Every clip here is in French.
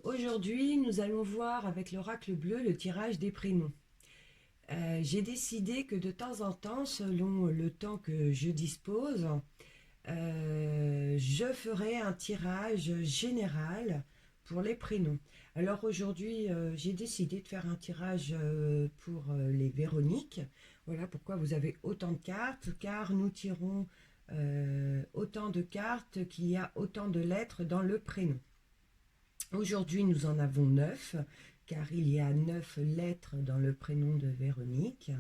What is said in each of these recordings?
Aujourd'hui, nous allons voir avec l'oracle bleu le tirage des prénoms. J'ai décidé que de temps en temps, selon le temps que je dispose, je ferai un tirage général pour les prénoms. Alors aujourd'hui, j'ai décidé de faire un tirage pour les Véroniques. Voilà pourquoi vous avez autant de cartes, car nous tirons autant de cartes qu'il y a autant de lettres dans le prénom. Aujourd'hui, nous en avons 9, car il y a 9 lettres dans le prénom de Véronique.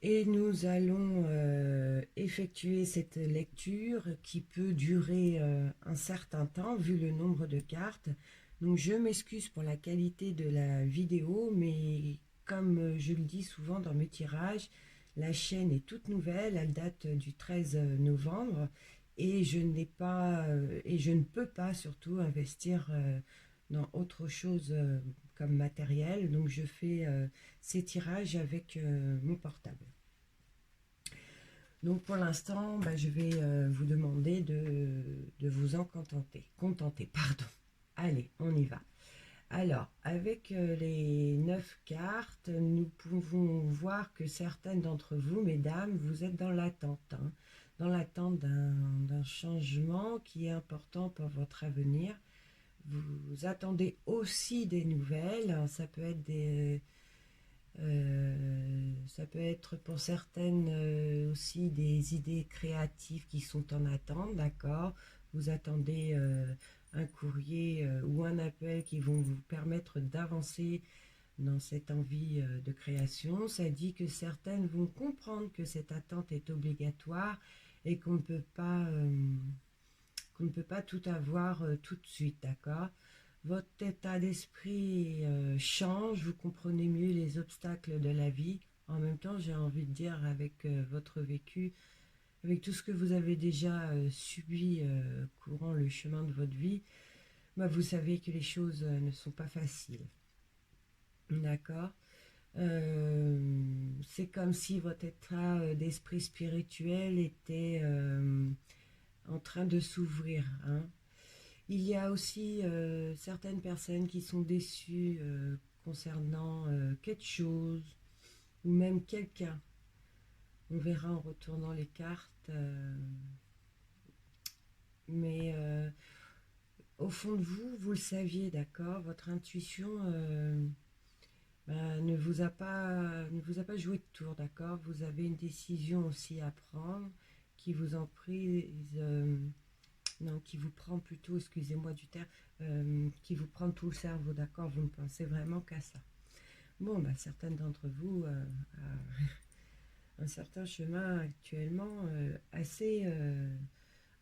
Et nous allons effectuer cette lecture qui peut durer un certain temps, vu le nombre de cartes. Donc je m'excuse pour la qualité de la vidéo, mais comme je le dis souvent dans mes tirages, la chaîne est toute nouvelle, elle date du 13 novembre et je n'ai pas et je ne peux pas surtout investir dans autre chose comme matériel. Donc je fais ces tirages avec mon portable. Donc pour l'instant, je vais vous demander de vous en contenter. Contenter, pardon. Allez, on y va. Alors, avec les 9 cartes, nous pouvons voir que certaines d'entre vous, mesdames, vous êtes dans l'attente. Dans l'attente d'un changement qui est important pour votre avenir. Vous attendez aussi des nouvelles. Ça peut être ça peut être pour certaines aussi des idées créatives qui sont en attente, d'accord. Vous attendez un courrier ou un appel qui vont vous permettre d'avancer dans cette envie de création. Ça dit que certaines vont comprendre que cette attente est obligatoire et qu'on ne peut pas tout avoir tout de suite, d'accord. Votre état d'esprit change, vous comprenez mieux les obstacles de la vie. En même temps, j'ai envie de dire, avec votre vécu, avec tout ce que vous avez déjà subi courant le chemin de votre vie, vous savez que les choses ne sont pas faciles. D'accord. C'est comme si votre état d'esprit spirituel était en train de s'ouvrir, hein. Il y a aussi certaines personnes qui sont déçues concernant quelque chose ou même quelqu'un. On verra en retournant les cartes. Mais au fond de vous, vous le saviez, d'accord. Votre intuition ne vous a pas joué de tour, d'accord. Vous avez une décision aussi à prendre qui vous en prise... non, qui vous prend plutôt, excusez-moi du terme, qui vous prend tout le cerveau, d'accord. Vous ne pensez vraiment qu'à ça. Bon, certaines d'entre vous un certain chemin actuellement assez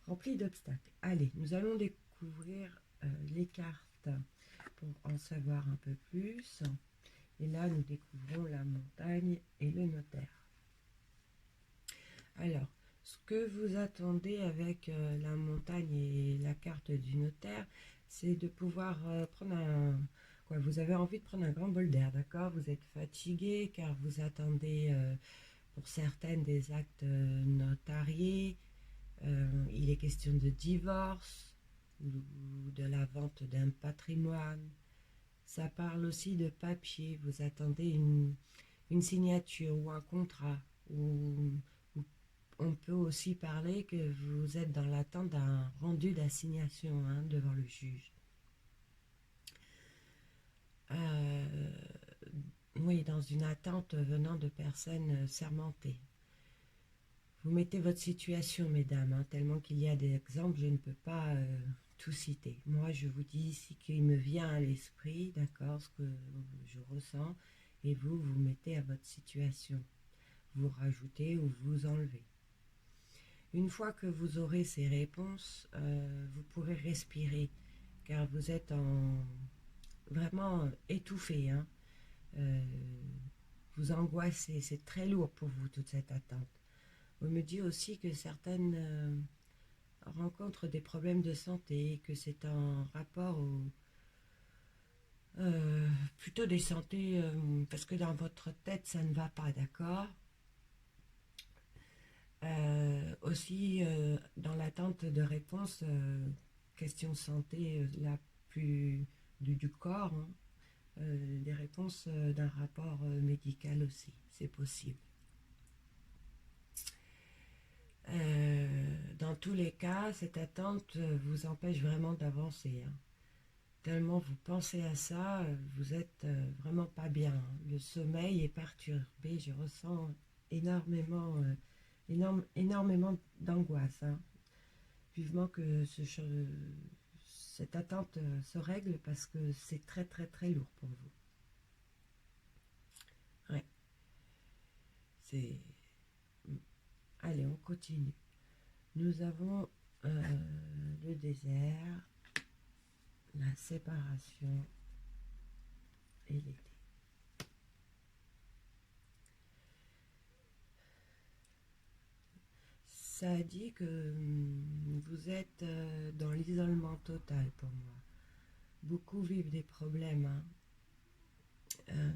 rempli d'obstacles. Allez, nous allons découvrir les cartes pour en savoir un peu plus. Et là, nous découvrons la montagne et le notaire. Alors, ce que vous attendez avec la montagne et la carte du notaire, c'est de pouvoir prendre un... Quoi, vous avez envie de prendre un grand bol d'air, d'accord. Vous êtes fatigué car vous attendez pour certaines des actes notariés. Il est question de divorce ou de la vente d'un patrimoine. Ça parle aussi de papier. Vous attendez une signature ou un contrat. Ou on peut aussi parler que vous êtes dans l'attente d'un rendu d'assignation devant le juge. Oui, dans une attente venant de personnes sermentées. Vous mettez votre situation, mesdames, tellement qu'il y a des exemples, je ne peux pas tout citer. Moi, je vous dis ce qui me vient à l'esprit, d'accord, ce que je ressens, et vous, vous mettez à votre situation. Vous rajoutez ou vous enlevez. Une fois que vous aurez ces réponses, vous pourrez respirer, car vous êtes vraiment étouffé. Vous angoissez, c'est très lourd pour vous toute cette attente. On me dit aussi que certaines rencontrent des problèmes de santé, que c'est en rapport plutôt des santé, parce que dans votre tête ça ne va pas, d'accord. Aussi dans l'attente de réponses, question santé, là plus du corps, hein. Des réponses d'un rapport médical aussi, c'est possible. Dans tous les cas, cette attente vous empêche vraiment d'avancer, hein. Tellement vous pensez à ça, vous êtes vraiment pas bien, hein. Le sommeil est perturbé, je ressens énormément, énormément d'angoisse, hein. Vivement que cette attente se règle parce que c'est très très très lourd pour vous. Ouais, c'est... Allez, on continue. Nous avons le désert, la séparation et l'été. Ça dit que vous êtes dans l'isolement total pour moi. Beaucoup vivent des problèmes, hein.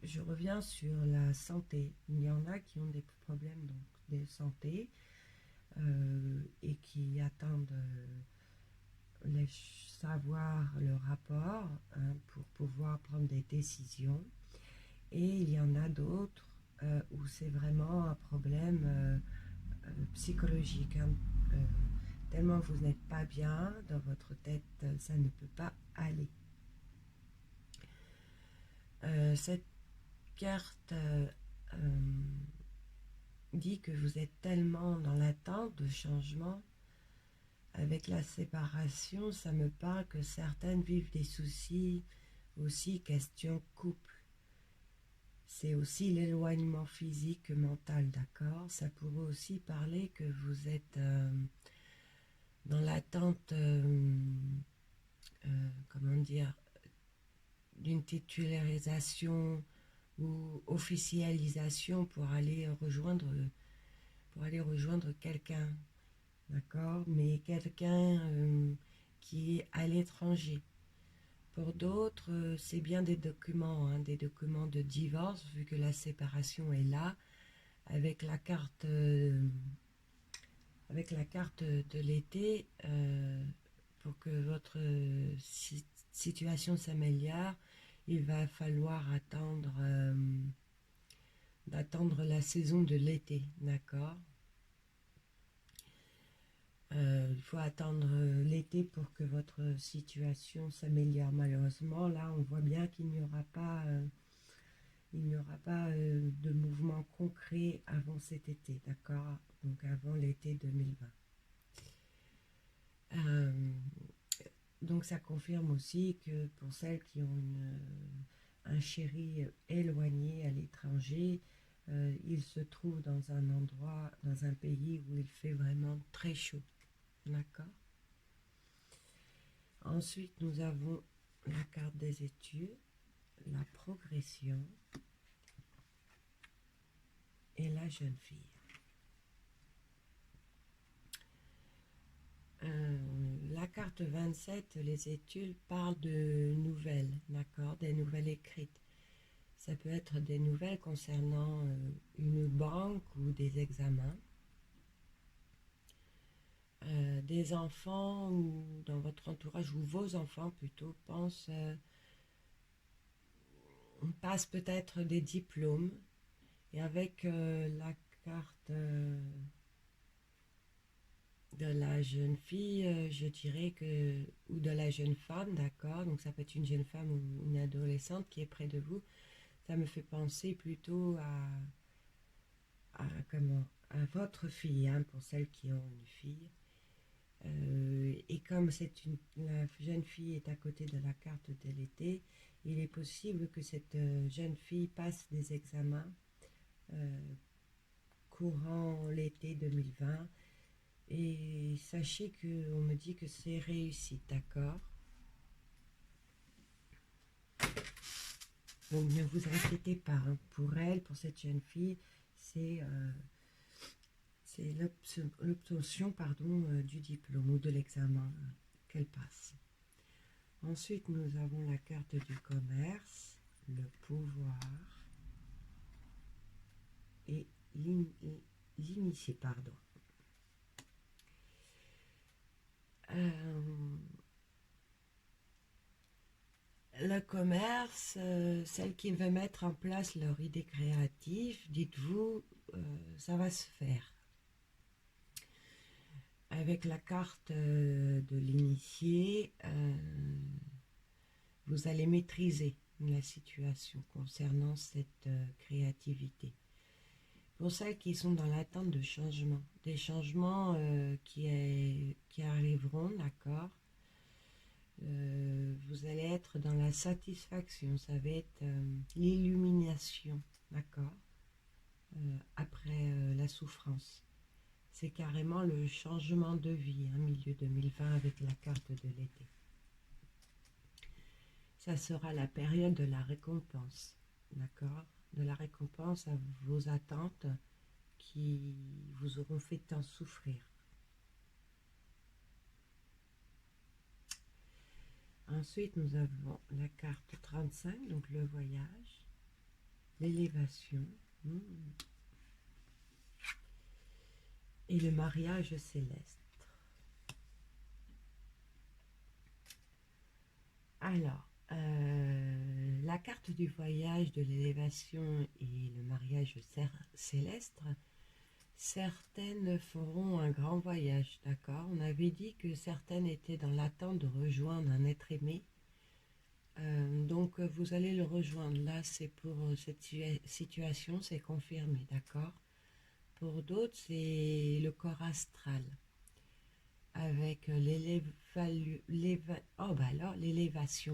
Je reviens sur la santé. Il y en a qui ont des problèmes donc, de santé et qui attendent savoir le rapport, hein, pour pouvoir prendre des décisions. Et il y en a d'autres où c'est vraiment un problème psychologique, hein. Tellement vous n'êtes pas bien dans votre tête, ça ne peut pas aller. Cette carte dit que vous êtes tellement dans l'attente de changement. Avec la séparation, ça me parle que certaines vivent des soucis, aussi question couple. C'est aussi l'éloignement physique, mental, d'accord? Ça pourrait aussi parler que vous êtes dans l'attente, comment dire, d'une titularisation ou officialisation pour aller rejoindre quelqu'un, d'accord? Mais quelqu'un qui est à l'étranger. Pour d'autres, c'est bien des documents, hein, des documents de divorce, vu que la séparation est là, avec la carte de l'été, pour que votre situation s'améliore, il va falloir d'attendre la saison de l'été, d'accord? Il faut attendre l'été pour que votre situation s'améliore. Malheureusement, là, on voit bien qu'il n'y aura pas, de mouvement concret avant cet été, d'accord? Donc avant l'été 2020. Donc ça confirme aussi que pour celles qui ont un chéri éloigné à l'étranger, il se trouve dans un endroit, dans un pays où il fait vraiment très chaud. D'accord. Ensuite, nous avons la carte des études, la progression et la jeune fille. La carte 27, les études, parlent de nouvelles, d'accord, des nouvelles écrites. Ça peut être des nouvelles concernant une banque ou des examens. Des enfants ou dans votre entourage, ou vos enfants plutôt, passent peut-être des diplômes. Et avec la carte de la jeune fille, je dirais que, ou de la jeune femme, d'accord, donc ça peut être une jeune femme ou une adolescente qui est près de vous, ça me fait penser plutôt à votre fille, hein, pour celles qui ont une fille. Et comme la jeune fille est à côté de la carte de l'été, il est possible que cette jeune fille passe des examens courant l'été 2020. Et sachez qu'on me dit que c'est réussi, d'accord? Donc ne vous inquiétez pas, hein. Pour elle, pour cette jeune fille, c'est l'obtention du diplôme ou de l'examen qu'elle passe. Ensuite, nous avons la carte du commerce, le pouvoir et l'initié, pardon. Le commerce, celle qui veut mettre en place leur idée créative, dites-vous, ça va se faire. Avec la carte de l'initié, vous allez maîtriser la situation concernant cette créativité. Pour celles qui sont dans l'attente de changements, des changements qui arriveront, d'accord, vous allez être dans la satisfaction, ça va être l'illumination, d'accord, après la souffrance. C'est carrément le changement de vie, milieu 2020 avec la carte de l'été. Ça sera la période de la récompense, d'accord, de la récompense à vos attentes qui vous auront fait tant souffrir. Ensuite, nous avons la carte 35, donc le voyage, l'élévation et le mariage céleste. Alors, la carte du voyage, de l'élévation et le mariage céleste, certaines feront un grand voyage, d'accord. On avait dit que certaines étaient dans l'attente de rejoindre un être aimé. Donc vous allez le rejoindre. Là, c'est pour cette situation, c'est confirmé, d'accord. Pour d'autres, c'est le corps astral avec l'élévation,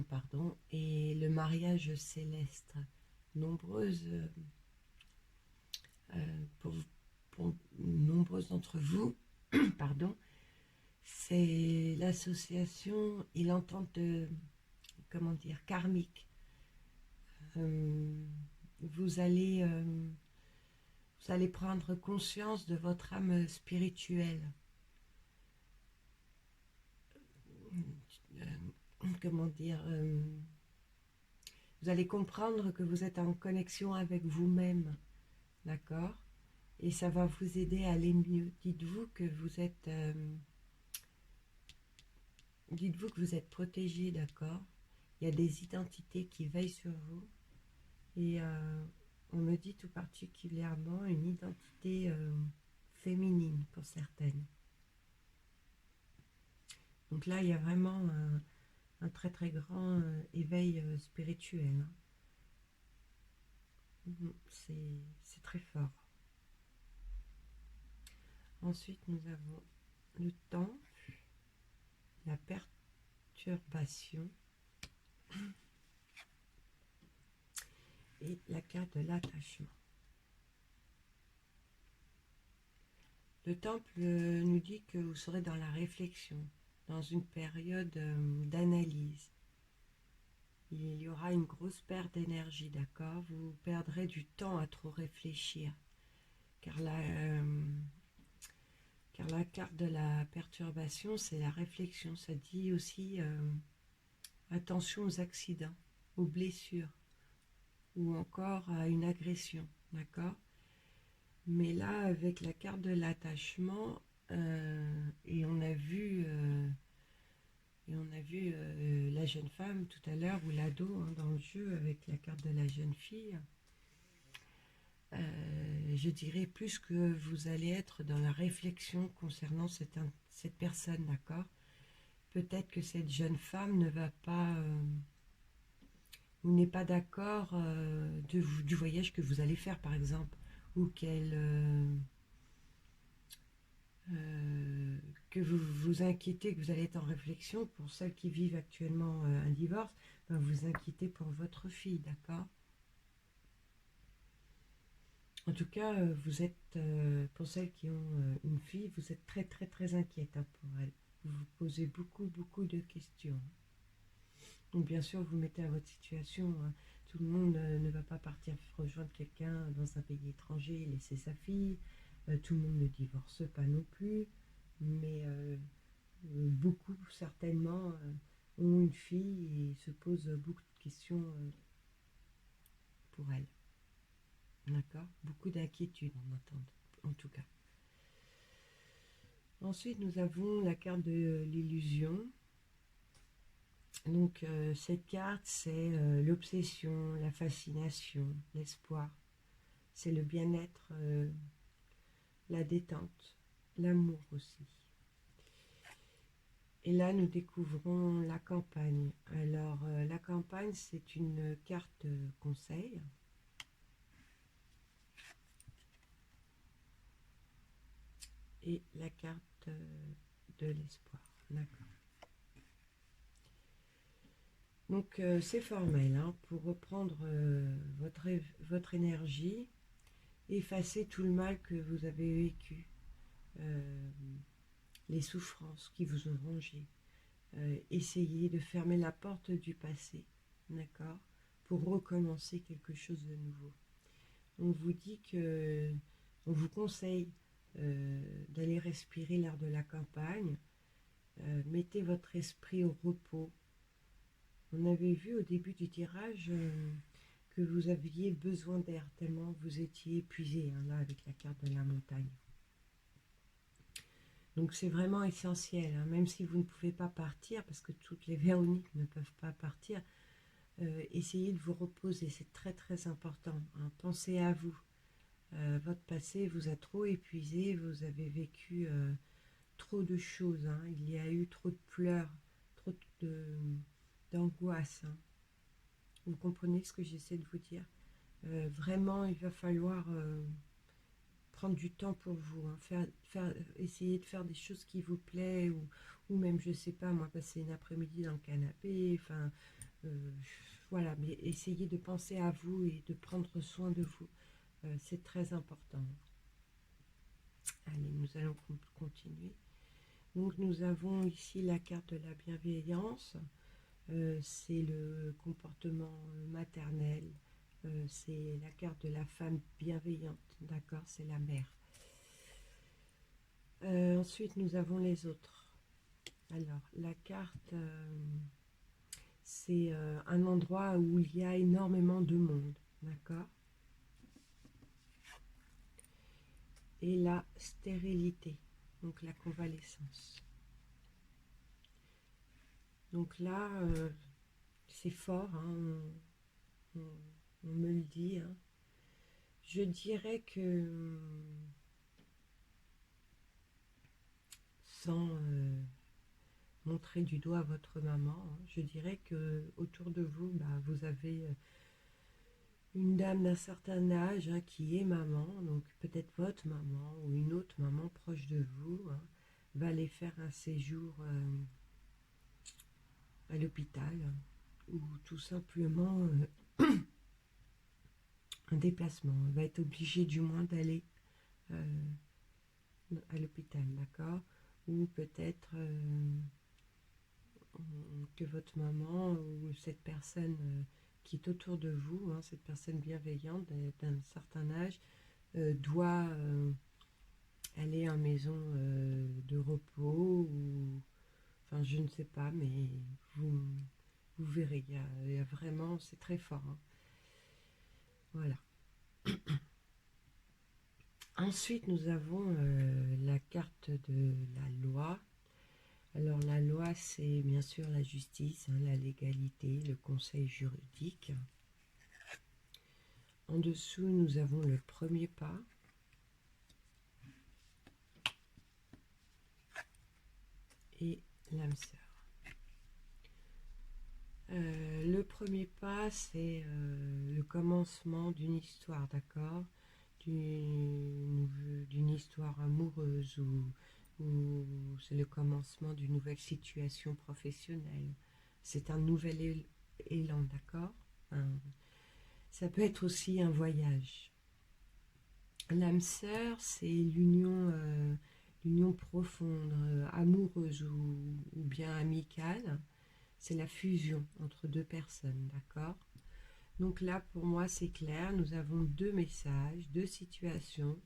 pardon, et le mariage céleste. Nombreuses, pour nombreuses d'entre vous, pardon, c'est l'association et l'entente comment dire, karmique. Vous allez prendre conscience de votre âme spirituelle. Comment dire, vous allez comprendre que vous êtes en connexion avec vous-même, d'accord? Et ça va vous aider à aller mieux. Dites-vous que vous êtes protégé, d'accord? Il y a des identités qui veillent sur vous. Et on me dit tout particulièrement une identité féminine pour certaines. Donc là, il y a vraiment un très très grand éveil spirituel. C'est très fort. Ensuite, nous avons le temps, la perturbation et la carte de l'attachement. Le temple nous dit que vous serez dans la réflexion, dans une période d'analyse. Il y aura une grosse perte d'énergie, d'accord? Vous perdrez du temps à trop réfléchir, car la carte de la perturbation, c'est la réflexion. Ça dit aussi attention aux accidents, aux blessures, ou encore à une agression, d'accord? Mais là, avec la carte de l'attachement, et on a vu la jeune femme tout à l'heure, ou l'ado dans le jeu, avec la carte de la jeune fille, je dirais plus que vous allez être dans la réflexion concernant cette personne, d'accord? Peut-être que cette jeune femme ne va pas... ou n'est pas d'accord du voyage que vous allez faire, par exemple, ou que vous vous inquiétez, que vous allez être en réflexion. Pour celles qui vivent actuellement un divorce, ben vous inquiétez pour votre fille, d'accord? En tout cas, vous êtes, pour celles qui ont une fille, vous êtes très très très inquiète pour elle. Vous vous posez beaucoup beaucoup de questions. Donc bien sûr, vous mettez à votre situation. Tout le monde ne va pas partir rejoindre quelqu'un dans un pays étranger et laisser sa fille. Tout le monde ne divorce pas non plus. Mais beaucoup, certainement, ont une fille et se posent beaucoup de questions pour elle. D'accord? Beaucoup d'inquiétudes, en tout cas. Ensuite, nous avons la carte de l'illusion. Donc cette carte, c'est l'obsession, la fascination, l'espoir. C'est le bien-être, la détente, l'amour aussi. Et là, nous découvrons la campagne. Alors, la campagne, c'est une carte conseil. Et la carte de l'espoir. D'accord. Donc, c'est formel. Hein, pour reprendre votre énergie, effacer tout le mal que vous avez vécu. Euh, les souffrances qui vous ont rongé. Essayez de fermer la porte du passé, d'accord, pour recommencer quelque chose de nouveau. On vous dit que, on vous conseille d'aller respirer l'air de la campagne. Mettez votre esprit au repos. On avait vu au début du tirage que vous aviez besoin d'air tellement vous étiez épuisé, hein, là avec la carte de la montagne. Donc c'est vraiment essentiel, hein, même si vous ne pouvez pas partir, parce que toutes les Véroniques ne peuvent pas partir, essayez de vous reposer, c'est très très important. Hein. Pensez à vous. Votre passé vous a trop épuisé, vous avez vécu trop de choses, hein. Il y a eu trop de pleurs, trop d'angoisse. Hein. Vous comprenez ce que j'essaie de vous dire? Vraiment, il va falloir prendre du temps pour vous, hein, essayer de faire des choses qui vous plaisent, ou même, je sais pas, moi, passer une après-midi dans le canapé, enfin, voilà, mais essayez de penser à vous et de prendre soin de vous. C'est très important. Allez, nous allons continuer. Donc, nous avons ici la carte de la bienveillance. C'est le comportement maternel. C'est la carte de la femme bienveillante, d'accord, c'est la mère. Ensuite, nous avons les autres. Alors, la carte, c'est un endroit où il y a énormément de monde, d'accord. Et la stérilité, donc la convalescence. Donc là, c'est fort, hein, on me le dit. Hein. Je dirais que sans montrer du doigt votre maman, hein, je dirais que autour de vous, bah, vous avez une dame d'un certain âge hein, qui est maman, donc peut-être votre maman ou une autre maman proche de vous, hein, va aller faire un séjour à l'hôpital ou tout simplement un déplacement. Elle va être obligée du moins d'aller à l'hôpital, d'accord. Ou peut-être que votre maman ou cette personne qui est autour de vous, hein, cette personne bienveillante d'un certain âge, doit aller en maison de repos ou enfin je ne sais pas, mais vous verrez, il y a vraiment, c'est très fort. Hein. Voilà. Ensuite, nous avons la carte de la loi. Alors la loi, c'est bien sûr la justice, hein, la légalité, le conseil juridique. En dessous, nous avons le premier pas. Et l'âme sœur. Le premier pas, c'est le commencement d'une histoire, d'accord, d'une histoire amoureuse ou c'est le commencement d'une nouvelle situation professionnelle. C'est un nouvel élan, d'accord. Ça peut être aussi un voyage. L'âme sœur, c'est l'union profonde, amoureuse ou bien amicale. C'est la fusion entre deux personnes, d'accord. Donc là, pour moi, c'est clair. Nous avons deux messages, deux situations.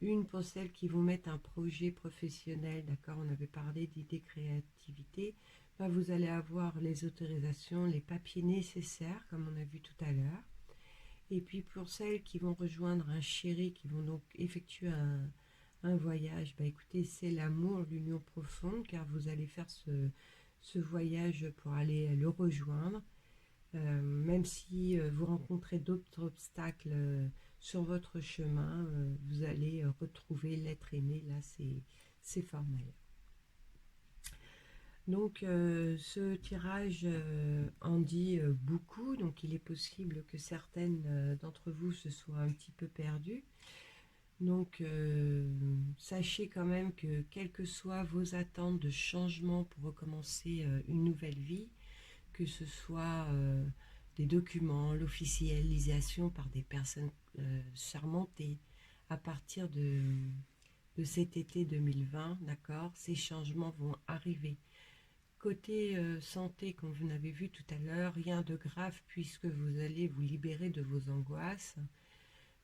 Une pour celles qui vont mettre un projet professionnel, d'accord. On avait parlé d'idées créativité. Là, vous allez avoir les autorisations, les papiers nécessaires, comme on a vu tout à l'heure. Et puis pour celles qui vont rejoindre un chéri, qui vont donc effectuer un voyage, bah écoutez, c'est l'amour, l'union profonde, car vous allez faire ce voyage pour aller le rejoindre. Même si vous rencontrez d'autres obstacles sur votre chemin, vous allez retrouver l'être aimé. Là, c'est formel. Donc, ce tirage en dit beaucoup. Donc, il est possible que certaines d'entre vous se soient un petit peu perdues. Donc, sachez quand même que quelles que soient vos attentes de changement pour recommencer une nouvelle vie, que ce soit des documents, l'officialisation par des personnes sermentées à partir de cet été 2020, d'accord, ces changements vont arriver. Côté santé, comme vous l'avez vu tout à l'heure, rien de grave puisque vous allez vous libérer de vos angoisses.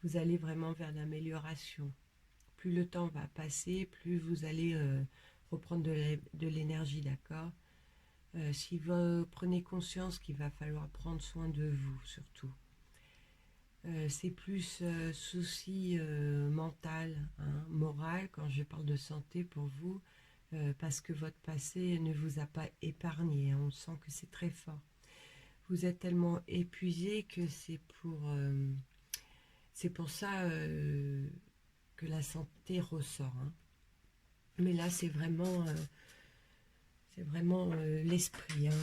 Vous allez vraiment vers l'amélioration. Plus le temps va passer, plus vous allez reprendre de l'énergie, d'accord. Si vous prenez conscience qu'il va falloir prendre soin de vous, surtout. C'est plus souci mental, hein, moral, quand je parle de santé pour vous, parce que votre passé ne vous a pas épargné, hein, on sent que c'est très fort. Vous êtes tellement épuisé que c'est pour ça que la santé ressort. Hein. Mais là, c'est vraiment l'esprit. Hein.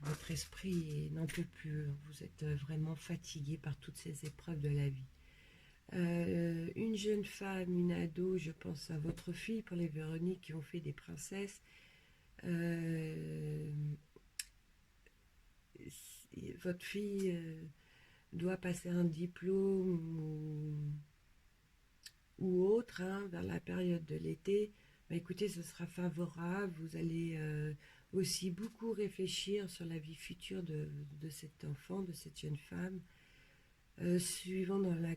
Votre esprit n'en peut plus. Vous êtes vraiment fatigué par toutes ces épreuves de la vie. Une jeune femme, une ado, je pense à votre fille, pour les Véroniques qui ont fait des princesses. Votre fille doit passer un diplôme ou autre, hein, vers la période de l'été. Bah, écoutez, ce sera favorable. Vous allez aussi beaucoup réfléchir sur la vie future de cet enfant, de cette jeune femme. Suivant dans la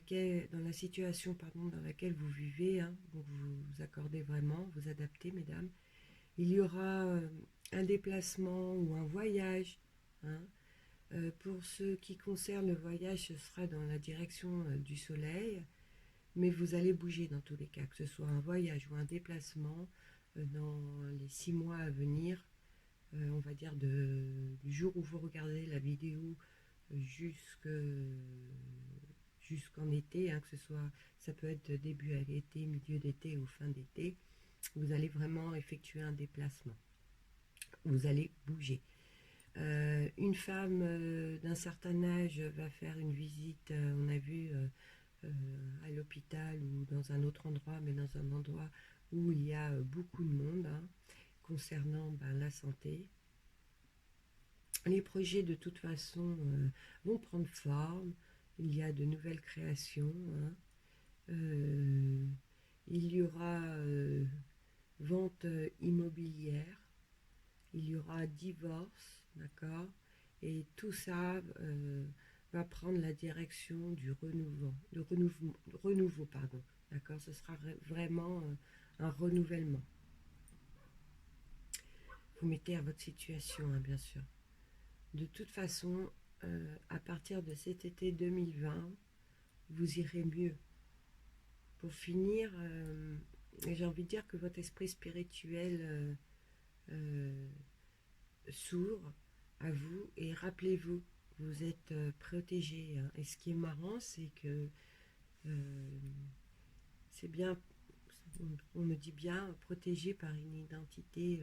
situation dans laquelle vous vivez, hein, vous vous accordez vraiment, vous adaptez, mesdames. Il y aura un déplacement ou un voyage. Hein. Pour ce qui concerne le voyage, ce sera dans la direction du soleil, mais vous allez bouger dans tous les cas, que ce soit un voyage ou un déplacement dans les 6 mois à venir. On va dire du jour où vous regardez la vidéo jusqu'en été, hein, que ce soit, ça peut être début à l'été, milieu d'été ou fin d'été, vous allez vraiment effectuer un déplacement. Vous allez bouger. Une femme d'un certain âge va faire une visite, on a vu à l'hôpital ou dans un autre endroit, mais dans un endroit où il y a beaucoup de monde, hein, concernant la santé. Les projets de toute façon vont prendre forme, il y a de nouvelles créations, hein. Il y aura vente immobilière, il y aura divorce, d'accord, et tout ça va prendre la direction du renouveau, pardon, d'accord, ce sera vraiment un renouvellement. Vous mettez à votre situation, hein, bien sûr. De toute façon, à partir de cet été 2020, vous irez mieux. Pour finir, j'ai envie de dire que votre esprit spirituel s'ouvre à vous et rappelez-vous, vous êtes protégé. Hein. Et ce qui est marrant, c'est que c'est bien, on me dit bien, protégé par une identité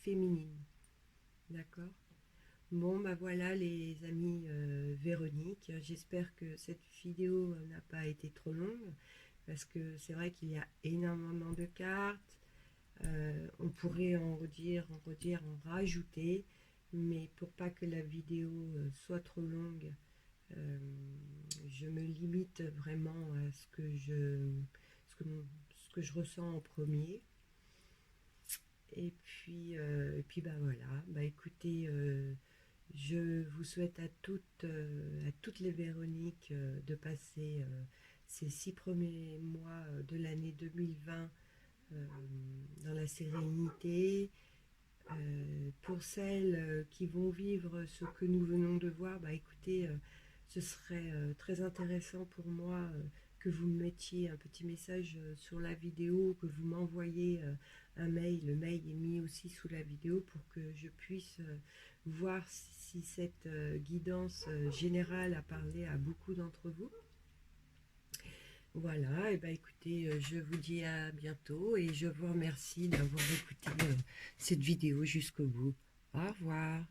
féminine. D'accord ? Bon, bah voilà les amis Véronique, j'espère que cette vidéo n'a pas été trop longue, parce que c'est vrai qu'il y a énormément de cartes, on pourrait en redire, en rajouter, mais pour pas que la vidéo soit trop longue, je me limite vraiment à ce que je ressens en premier. Et puis bah voilà, bah écoutez, je vous souhaite à toutes les Véroniques de passer ces 6 premiers mois de l'année 2020 dans la sérénité. Pour celles qui vont vivre ce que nous venons de voir, bah écoutez, ce serait très intéressant pour moi que vous me mettiez un petit message sur la vidéo, que vous m'envoyiez un mail. Le mail est mis aussi sous la vidéo pour que je puisse voir si cette guidance générale a parlé à beaucoup d'entre vous. Voilà, et ben écoutez, je vous dis à bientôt et je vous remercie d'avoir écouté cette vidéo jusqu'au bout. Au revoir.